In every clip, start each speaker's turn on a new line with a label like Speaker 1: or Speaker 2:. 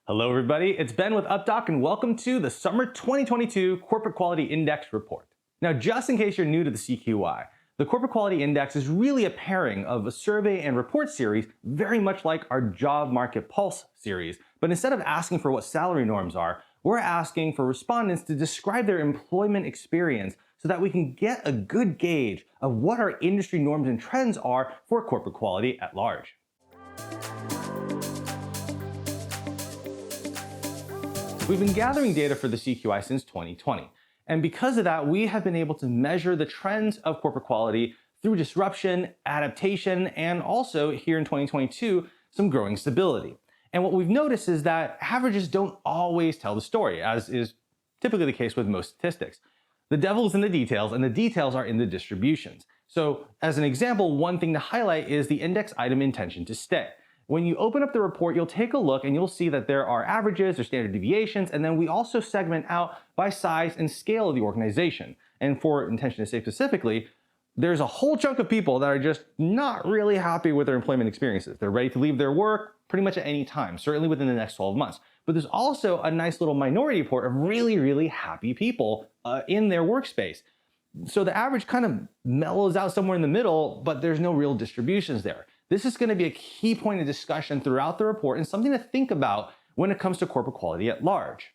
Speaker 1: Hello everybody, it's Ben with UpDoc and welcome to the Summer 2022 Corporate Quality Index Report. Now just in case you're new to the CQI, the Corporate Quality Index is really a pairing of a survey and report series very much like our Job Market Pulse series, but instead of asking for what salary norms are, we're asking for respondents to describe their employment experience so that we can get a good gauge of what our industry norms and trends are for corporate quality at large. We've been gathering data for the CQI since 2020, and because of that, we have been able to measure the trends of corporate quality through disruption, adaptation, and also here in 2022, some growing stability. And what we've noticed is that averages don't always tell the story, as is typically the case with most statistics. The devil's in the details, and the details are in the distributions. So as an example, one thing to highlight is the index item intention to stay. When you open up the report, you'll take a look and you'll see that there are averages or standard deviations, and then we also segment out by size and scale of the organization. And for intention to stay specifically, there's a whole chunk of people that are just not really happy with their employment experiences. They're ready to leave their work pretty much at any time, certainly within the next 12 months. But there's also a nice little minority report of really, really happy people in their workspace. So the average kind of mellows out somewhere in the middle, but there's no real distributions there. This is going to be a key point of discussion throughout the report and something to think about when it comes to corporate quality at large.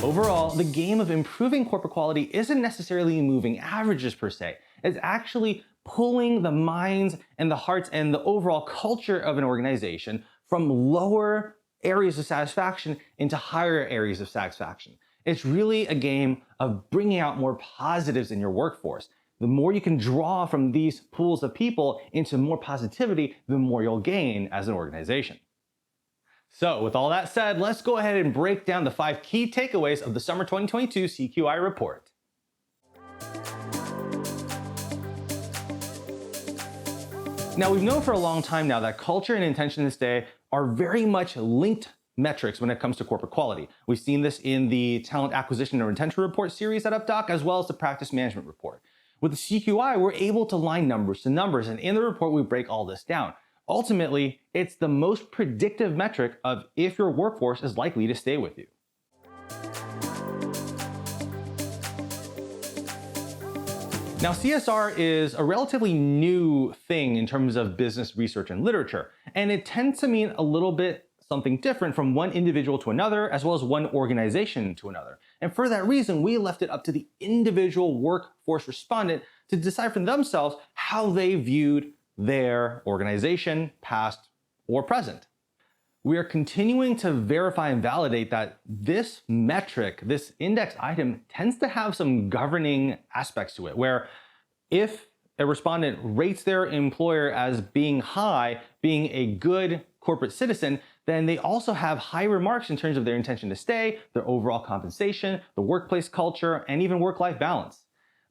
Speaker 1: Overall, the game of improving corporate quality isn't necessarily moving averages per se. It's actually pulling the minds and the hearts and the overall culture of an organization from lower areas of satisfaction into higher areas of satisfaction. It's really a game of bringing out more positives in your workforce. The more you can draw from these pools of people into more positivity, the more you'll gain as an organization. So with all that said, let's go ahead and break down the 5 key takeaways of the Summer 2022 CQI report. Now, we've known for a long time now that culture and intention to stay are very much linked metrics when it comes to corporate quality. We've seen this in the Talent Acquisition and Retention Report series at UpDoc, as well as the Practice Management Report. With the CQI, we're able to line numbers to numbers, and in the report, we break all this down. Ultimately, it's the most predictive metric of if your workforce is likely to stay with you. Now, CSR is a relatively new thing in terms of business research and literature, and it tends to mean a little bit something different from one individual to another, as well as one organization to another. And for that reason, we left it up to the individual workforce respondent to decide for themselves how they viewed their organization, past or present. We are continuing to verify and validate that this metric, this index item, tends to have some governing aspects to it, where if a respondent rates their employer as being high, being a good corporate citizen, then they also have high remarks in terms of their intention to stay, their overall compensation, the workplace culture, and even work-life balance.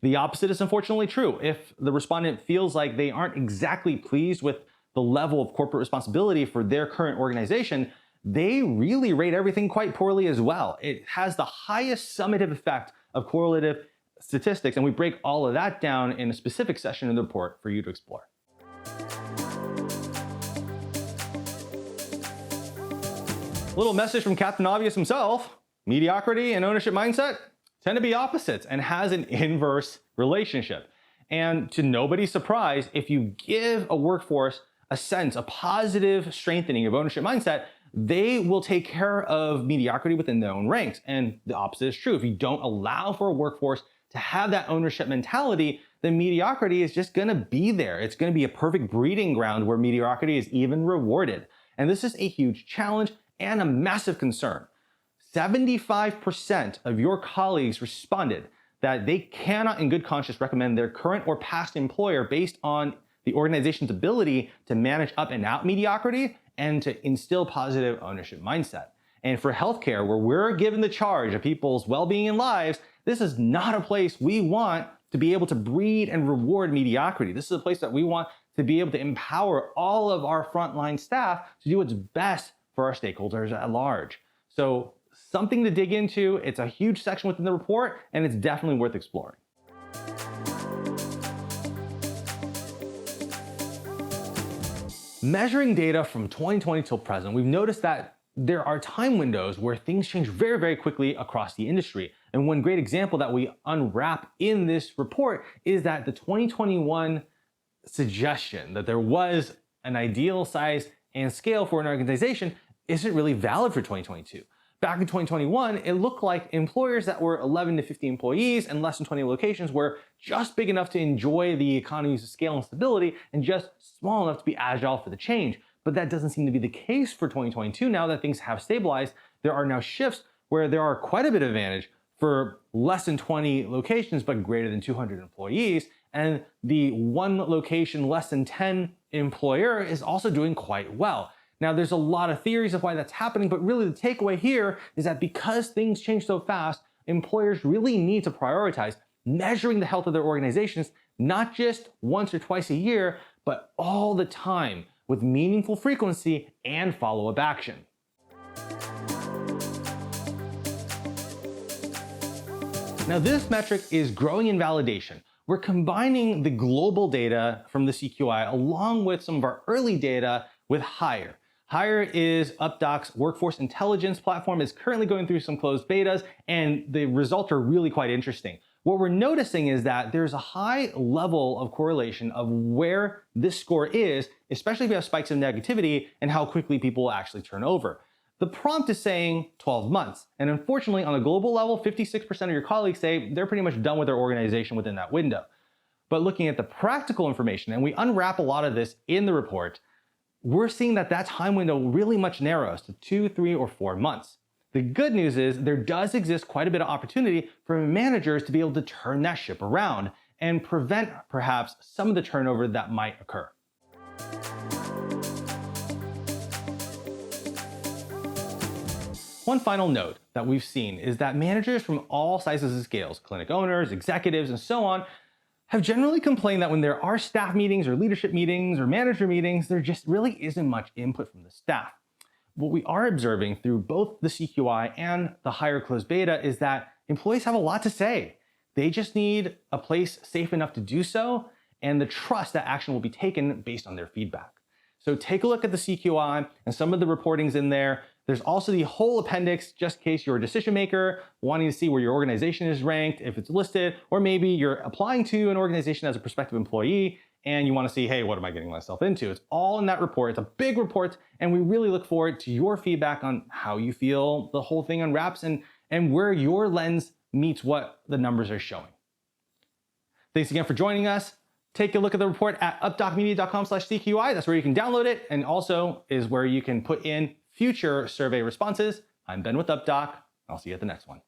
Speaker 1: The opposite is unfortunately true. If the respondent feels like they aren't exactly pleased with the level of corporate responsibility for their current organization, they really rate everything quite poorly as well. It has the highest summative effect of correlative statistics, and we break all of that down in a specific session in the report for you to explore. Little message from Captain Obvious himself: mediocrity and ownership mindset tend to be opposites and has an inverse relationship. And to nobody's surprise, if you give a workforce a sense, a positive strengthening of ownership mindset, they will take care of mediocrity within their own ranks. And the opposite is true. If you don't allow for a workforce to have that ownership mentality, then mediocrity is just gonna be there. It's gonna be a perfect breeding ground where mediocrity is even rewarded. And this is a huge challenge and a massive concern. 75% of your colleagues responded that they cannot in good conscience recommend their current or past employer based on the organization's ability to manage up and out mediocrity and to instill positive ownership mindset. And for healthcare, where we're given the charge of people's well-being and lives, this is not a place we want to be able to breed and reward mediocrity. This is a place that we want to be able to empower all of our frontline staff to do what's best for our stakeholders at large. So something to dig into. It's a huge section within the report, and it's definitely worth exploring. Measuring data from 2020 till present, we've noticed that there are time windows where things change very, very quickly across the industry. And one great example that we unwrap in this report is that the 2021 suggestion that there was an ideal size and scale for an organization isn't really valid for 2022. Back in 2021, it looked like employers that were 11 to 50 employees and less than 20 locations were just big enough to enjoy the economies of scale and stability and just small enough to be agile for the change. But that doesn't seem to be the case for 2022. Now that things have stabilized, there are now shifts where there are quite a bit of advantage for less than 20 locations, but greater than 200 employees. And the one location, less than 10 employer is also doing quite well. Now, there's a lot of theories of why that's happening, but really the takeaway here is that because things change so fast, employers really need to prioritize measuring the health of their organizations, not just once or twice a year, but all the time with meaningful frequency and follow-up action. Now, this metric is growing in validation. We're combining the global data from the CQI along with some of our early data with Hire. Hire is UpDoc's workforce intelligence platform. It's currently going through some closed betas, and the results are really quite interesting. What we're noticing is that there's a high level of correlation of where this score is, especially if you have spikes of negativity and how quickly people will actually turn over. The prompt is saying 12 months. And unfortunately, on a global level, 56% of your colleagues say they're pretty much done with their organization within that window. But looking at the practical information, and we unwrap a lot of this in the report, we're seeing that that time window really much narrows to 2, 3, or 4 months. The good news is there does exist quite a bit of opportunity for managers to be able to turn that ship around and prevent perhaps some of the turnover that might occur. One final note that we've seen is that managers from all sizes and scales, clinic owners, executives, and so on, have generally complained that when there are staff meetings or leadership meetings or manager meetings, there just really isn't much input from the staff. What we are observing through both the CQI and the Hire closed beta is that employees have a lot to say. They just need a place safe enough to do so and the trust that action will be taken based on their feedback. So take a look at the CQI and some of the reportings in there. There's also the whole appendix, just in case you're a decision maker, wanting to see where your organization is ranked, if it's listed, or maybe you're applying to an organization as a prospective employee and you want to see, hey, what am I getting myself into? It's all in that report. It's a big report, and we really look forward to your feedback on how you feel the whole thing unwraps and where your lens meets what the numbers are showing. Thanks again for joining us. Take a look at the report at updocmedia.com/CQI. That's where you can download it, and also is where you can put in future survey responses. I'm Ben with UpDoc. I'll see you at the next one.